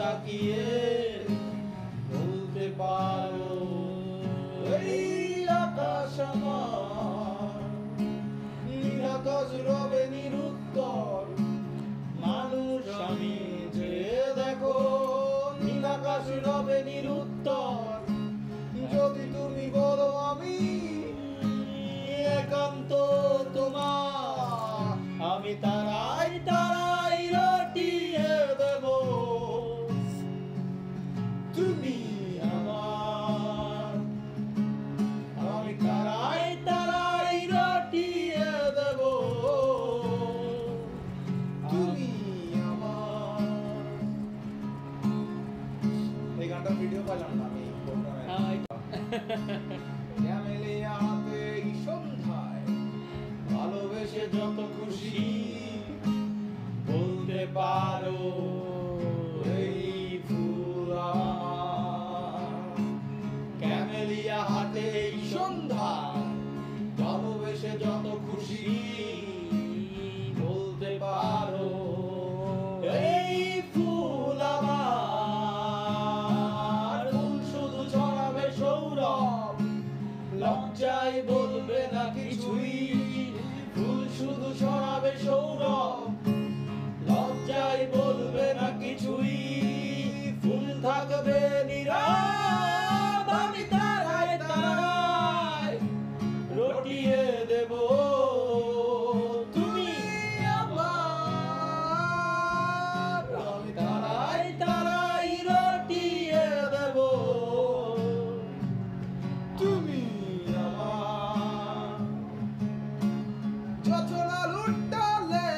তাকিয়ে বলতে পারো এই আকাশ আমার, নীল আকাশ রবে নিরুত্তর। মানুষ আমি যে দেখো, নীল আকাশ রবে নিরুত্তর। যদি তুমি বলো আমি একান্ত তোমার, আমি তারাই তারাই রটিয়ে দেব। তুমি আমার, আমি তারাই তারাই রটিয়ে দেব। তুমি আমার। এই গানটা ভিডিও পাইলাম না আমি ক্যামেলিয়া হাতে এই সন্ধ্যায়, ভালোবেসে যত খুশি বলতে পারো এই ফুল আমার। ক্যামেলিয়া হাতে এই সন্ধ্যায়, ভালোবেসে যত খুশি বলতে পারো এই ফুল আমার। ফুল শুধু ছড়াবে সৌরভ, লজ্জায় বলবে না কিছুই। ফুল শুধু ছড়াবে সৌরভ, লজ্জায় বলবে না কিছুই। ফুল থাকবে নীরব, আমি তারায় তারায় রটিয়ে দেব। তুমি আমার, আমি তারায় তারায় রটিয়ে দেব। তুমি আমার। যোচনা লুটালে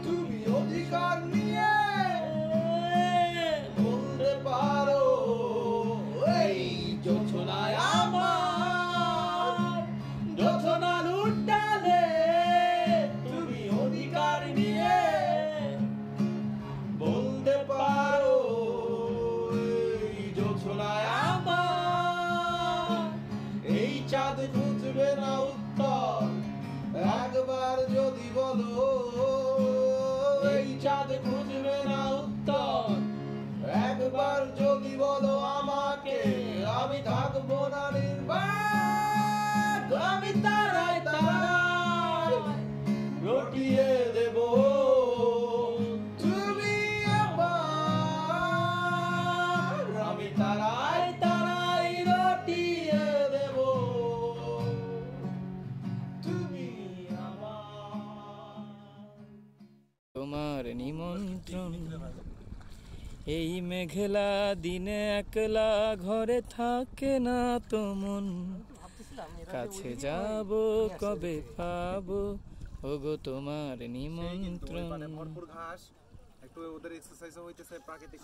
তুমি অধিকার নিয়ে বলতে পারো এই যোচনায় আমার। যোচনা লুটালে তুমি অধিকার নিয়ে বলতে পারো এই যোচনায় আমার। এই চাঁদ খুঁজবে না উত্তর, একবার যদি বলো এই চাঁদ খুঁজবে না উত্তর। একবার যদি বলো আমাকে, আমি থাকবো না নির্বাক। আমি তারায় তারায় রটিয়ে দেব। তুমি আমার, আমি তারায় তারায় রটিয়ে দেব। তুমি আমার। তোমার নিমন্ত্রণ এই মেঘলা দিনে, একলা ঘরে থাকে না তো মন। কাছে যাব কবে পাবো, ওগো তোমার নিমন্ত্রণ। ভরপুর ঘাস, একটু ওদের এক্সারসাইজও হইতেছে, প্রাকৃতিক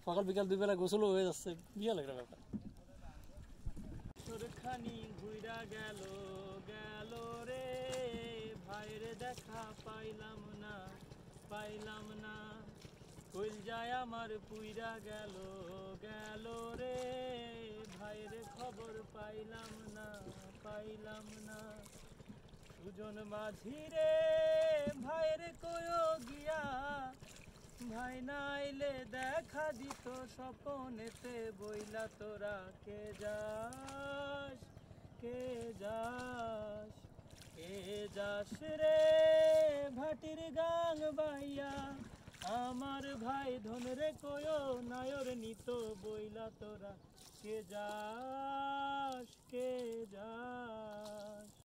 সকাল বিকাল দুই বেলা গোসলও হয়ে যাচ্ছে। বিয়া লাগে ব্যাপার। সুরখানি ঘুইরা গেল গেল রে, ভাইরে দেখা পাইলাম না পাইলাম না। কইল যায় আমার পুইরা গেল গেল রে, ভাইরে খবর পাইলাম না পাইলাম না। সুজন মাঝি রে ভাইরে কয়ো গিয়া, ভাই নাইলে দেখা দিত স্বপনেতে। বইলা তোরা কে যাস কে যাস কে যাস রে ভাটির গাং বাইয়া। আমার ভাই ধন রে কয়ো নায়র নিত। বইলা তোরা কে যাস কে যাস।